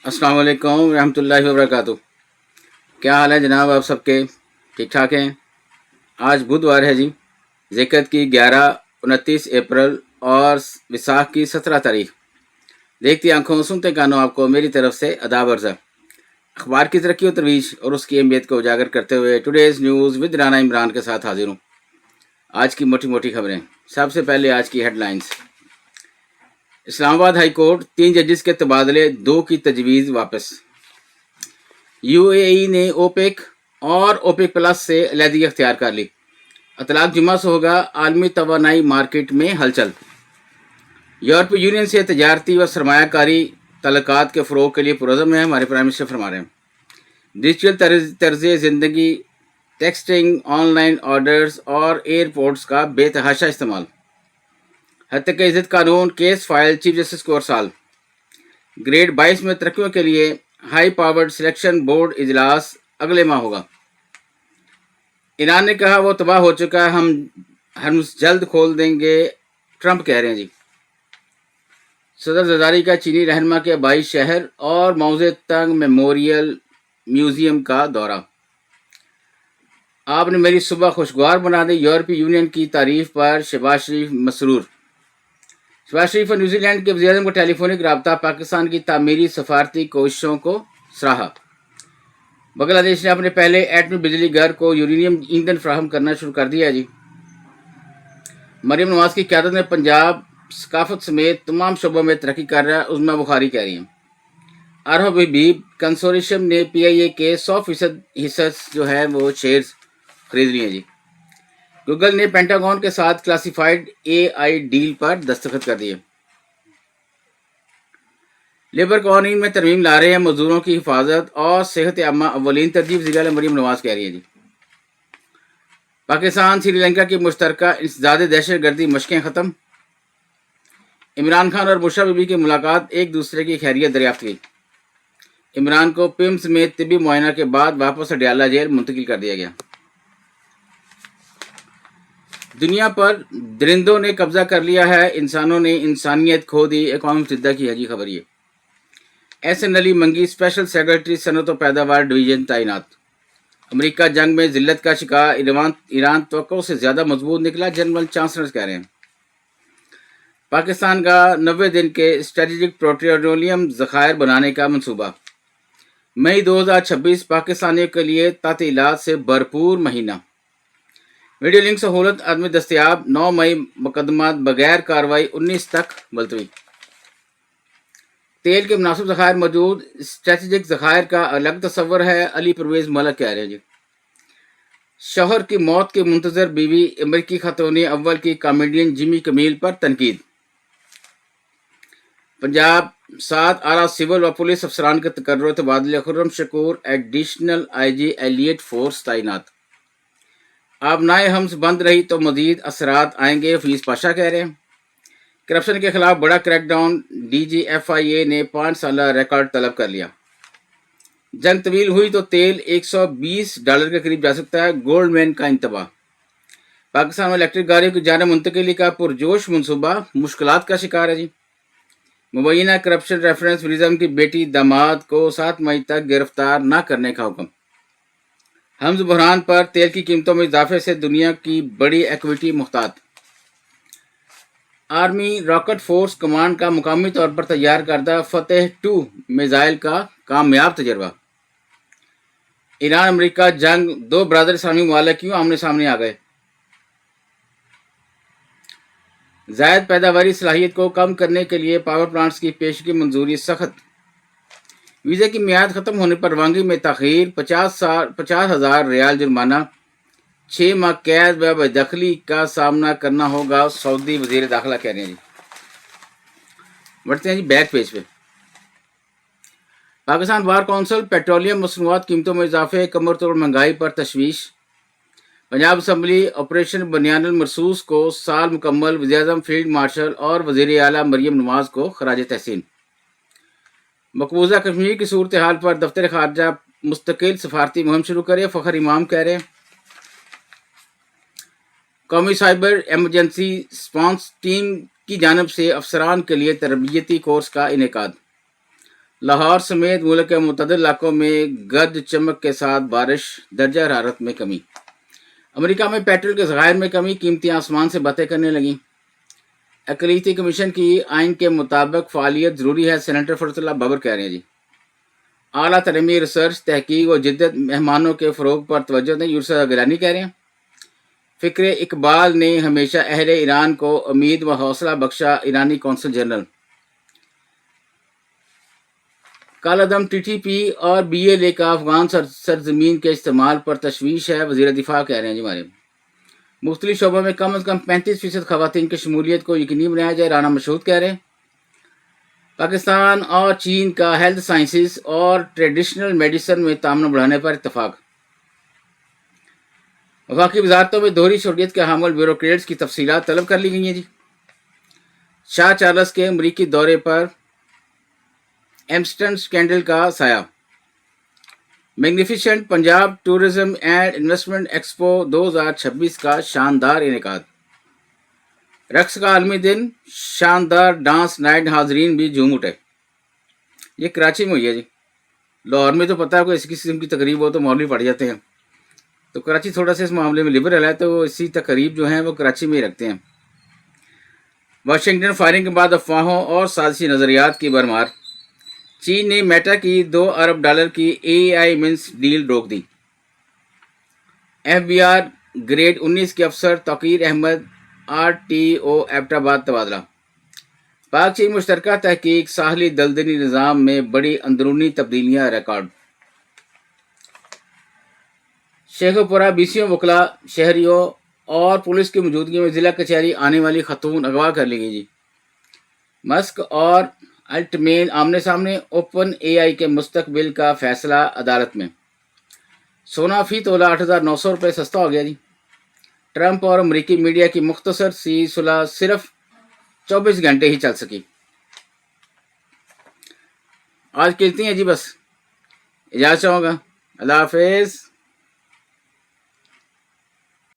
السلام علیکم ورحمۃ اللہ وبرکاتہ۔ کیا حال ہے جناب؟ آپ سب کے ٹھیک ٹھاک ہیں؟ آج بدھوار ہے جی، ذکر کی 29 اپریل اور وساکھ کی 17 تاریخ۔ دیکھتی آنکھوں سنتے کانوں آپ کو میری طرف سے آداب عرض۔ اخبار کی ترقی و ترویج اور اس کی اہمیت کو اجاگر کرتے ہوئے today's news with Rana Imran کے ساتھ حاضر ہوں۔ آج کی موٹی موٹی خبریں۔ سب سے پہلے آج کی ہیڈ لائنز۔ اسلام آباد ہائی کورٹ 3 ججز کے تبادلے 2 کی تجویز واپس۔ یو اے ای نے اوپیک اور اوپیک پلس سے علیحدگی اختیار کر لی۔ اطلاق جمعہ سے ہوگا عالمی توانائی مارکیٹ میں ہلچل۔ یورپی یونین سے تجارتی و سرمایہ کاری تعلقات کے فروغ کے لیے پرعزم ہے، ہمارے پرائم منسٹر فرما رہے ہیں۔ ڈیجیٹل طرز زندگی، ٹیکسٹنگ، آن لائن آرڈرز اور ایئرپورٹس کا بے تحاشا استعمال۔ حتیٰ کہ عزت قانون کیس فائل چیف جسٹس کو ارسال۔ گریڈ 22 میں ترقیوں کے لیے ہائی پاورڈ سلیکشن بورڈ اجلاس اگلے ماہ ہوگا۔ ایران نے کہا وہ تباہ ہو چکا ہے، ہم جلد کھول دیں گے، ٹرمپ کہہ رہے ہیں جی۔ صدر زرداری کا چینی رہنما کے آبائی شہر اور موزے تنگ میموریل میوزیم کا دورہ۔ آپ نے میری صبح خوشگوار بنا دی، یورپی یونین کی تعریف پر شہباز شریف مسرور۔ شہباز شریف اور نیوزی لینڈ کے وزیر اعظم کا ٹیلی فونک رابطہ، پاکستان کی تعمیری سفارتی کوششوں کو سراہا۔ بنگلہ دیش نے اپنے پہلے ایٹمی بجلی گھر کو یورینیم ایندھن فراہم کرنا شروع کر دیا جی۔ مریم نواز کی قیادت میں پنجاب ثقافت سمیت تمام شعبوں میں ترقی کر رہا ہے، عظمیٰ بخاری کہہ رہی ہیں۔ ارحب حبیب کنسورشیم نے پی آئی اے کے 100% حصص جو ہے وہ شیئرز خرید لیے ہیں جی۔ گوگل نے پینٹاگون کے ساتھ کلاسیفائڈ اے آئی ڈیل پر دستخط کر دیے۔ لیبر قوانین میں ترمیم لا رہے ہیں، مزدوروں کی حفاظت اور صحت عامہ اولین ترجیح، وزیر اعلیٰ مریم نواز کہہ رہی ہیں جی۔ پاکستان سری لنکا کی مشترکہ انسداد دہشت گردی مشقیں ختم۔ عمران خان اور بشرا بی بی کی ملاقات، ایک دوسرے کی خیریت دریافت کی۔ عمران کو پیمز میں طبی معائنہ کے بعد واپس اڈیالہ جیل منتقل کر دیا گیا۔ دنیا پر درندوں نے قبضہ کر لیا ہے، انسانوں نے انسانیت کھو دی، اقوام متحدہ کی ہے جی خبر یہ۔ ایس این علی منگی اسپیشل سیکرٹری صنعت و پیداوار ڈویژن تعینات۔ امریکہ جنگ میں ذلت کا شکار، ایران توقع سے زیادہ مضبوط نکلا، جنرل چانسلر کہہ رہے ہیں۔ پاکستان کا 90 دن کے اسٹریٹجک پیٹرولیم ذخائر بنانے کا منصوبہ۔ مئی 2026 پاکستانیوں کے لیے تعطیلات سے بھرپور مہینہ۔ ویڈیو لنک سہولت عدم دستیاب، 9 مئی مقدمات بغیر کارروائی 19 تک ملتوی۔ تیل کے مناسب ذخائر موجود، اسٹریٹجک ذخائر کا الگ تصور ہے، علی پرویز ملک کہہ رہے ہیں جی۔ شوہر کی موت کی منتظر بیوی، امریکی خاتون اول کی کامیڈین جمی کمیل پر تنقید۔ پنجاب 7 اعلیٰ سول و پولیس افسران کے تقرر و تبادلے، Khurram Shakoor additional I G elite force تعینات۔ آبنائے حمز بند رہی تو مزید اثرات آئیں گے، حفیظ پاشا کہہ رہے ہیں۔ کرپشن کے خلاف بڑا کریک ڈاؤن، ڈی جی ایف آئی اے نے 5 سالہ ریکارڈ طلب کر لیا۔ جنگ طویل ہوئی تو تیل $120 کے قریب جا سکتا ہے، گولڈ مین کا انتباہ۔ پاکستان میں الیکٹرک گاڑیوں کی جانب منتقلی کا پرجوش منصوبہ مشکلات کا شکار ہے جی۔ مبینہ کرپشن ریفرنس وزیر اعظم کی بیٹی داماد کو 7 مئی تک گرفتار نہ کرنے کا حکم۔ حمز بحران پر تیل کی قیمتوں میں اضافے سے دنیا کی بڑی ایکویٹی محتاط۔ آرمی راکٹ فورس کمانڈ کا مقامی طور پر تیار کردہ فتح 2 میزائل کا کامیاب تجربہ۔ ایران امریکہ جنگ، 2 برادر اسلامی ممالک کیوں آمنے سامنے آ گئے؟ زائد پیداواری صلاحیت کو کم کرنے کے لیے پاور پلانٹس کی پیشگی منظوری سخت۔ ویزے کی میعاد ختم ہونے پر روانگی میں تاخیر، 50,000 ریال جرمانہ، 6 ماہ قید و بے دخلی کا سامنا کرنا ہوگا، سعودی وزیر داخلہ کہہ رہے ہیں جی۔ بڑھتے ہیں جی بیک پیج پہ۔ پاکستان بار کونسل پیٹرولیم مصنوعات قیمتوں میں اضافے، کمر توڑ مہنگائی پر تشویش۔ پنجاب اسمبلی آپریشن بنیان المرصوص کو سال مکمل، وزیر اعظم فیلڈ مارشل اور وزیر اعلیٰ مریم نواز کو خراج تحسین۔ مقبوضہ کشمیر کی صورتحال پر دفتر خارجہ مستقل سفارتی مہم شروع کرے، فخر امام کہہ رہے ہیں۔ قومی سائبر ایمرجنسی رسپانس ٹیم کی جانب سے افسران کے لیے تربیتی کورس کا انعقاد۔ لاہور سمیت ملک کے متعدد علاقوں میں گرج چمک کے ساتھ بارش، درجہ حرارت میں کمی۔ امریکہ میں پیٹرول کے ذخائر میں کمی، قیمتیں آسمان سے باتیں کرنے لگیں۔ اقلیتی کمیشن کی آئین کے مطابق فعالیت ضروری ہے، سینیٹر فرت اللہ بابر کہہ رہے ہیں جی۔ اعلیٰ تعلیمی ریسرچ، تحقیق و جدت مہمانوں کے فروغ پر توجہ دیں، یورسا گیلانی کہہ رہے ہیں۔ فکر اقبال نے ہمیشہ اہل ایران کو امید و حوصلہ بخشا، ایرانی کونسل جنرل۔ کالعدم ٹی ٹی پی اور بی ایل اے کا افغان سرزمین کے استعمال پر تشویش ہے، وزیر دفاع کہہ رہے ہیں جی ہمارے۔ مختلف شعبوں میں کم از کم 35% خواتین کی شمولیت کو یقینی بنایا جائے، رانا مشہود کہہ رہے ہیں۔ پاکستان اور چین کا ہیلتھ سائنسز اور ٹریڈیشنل میڈیسن میں تعاون بڑھانے پر اتفاق۔ وفاقی وزارتوں میں دوہری شہریت کے حامل بیوروکریٹس کی تفصیلات طلب کر لی گئی ہیں جی۔ شاہ چارلس کے امریکی دورے پر ایمسٹن سکینڈل کا سایہ۔ Magnificent Punjab tourism and investment expo 2026 کا شاندار انعقاد۔ رقص کا عالمی دن، شاندار ڈانس نائٹ، حاضرین بھی جھوم اٹھے۔ یہ کراچی میں ہوئی ہے جی۔ لاہور میں تو پتہ ہے کوئی اس قسم کی تقریب ہو تو مولوی پڑ جاتے ہیں، تو کراچی تھوڑا سا اس معاملے میں لبرل ہے، تو اسی تقریب جو ہیں وہ کراچی میں ہی رکھتے ہیں۔ واشنگٹن فائرنگ کے بعد افواہوں اور سازشی نظریات کی بھرمار۔ چین نے میٹا کی $2 ارب کی AI منس ڈیل روک دی۔ FBI گریڈ 19 کے افسر توقیر احمد RTO ایبٹ آباد تبادلہ۔ پاک چین مشترکہ تحقیق، ساحلی دلدلی نظام میں بڑی اندرونی تبدیلیاں ریکارڈ۔ شیخوپورہ BCO وکلاء، شہریوں اور پولیس کی موجودگی میں ضلع کچہری آنے والی خاتون اغوا کر لی گئی جی۔ مسک اور الٹمین آمنے سامنے، اوپن AI کے مستقبل کا فیصلہ عدالت میں۔ سونا فی تولہ 8,900 روپے سستا ہو گیا جی۔ ٹرمپ اور امریکی میڈیا کی مختصر سی صلح صرف 24 گھنٹے ہی چل سکی۔ آج کہتی ہیں جی، بس اجازت چاہوں گا۔ اللہ حافظ۔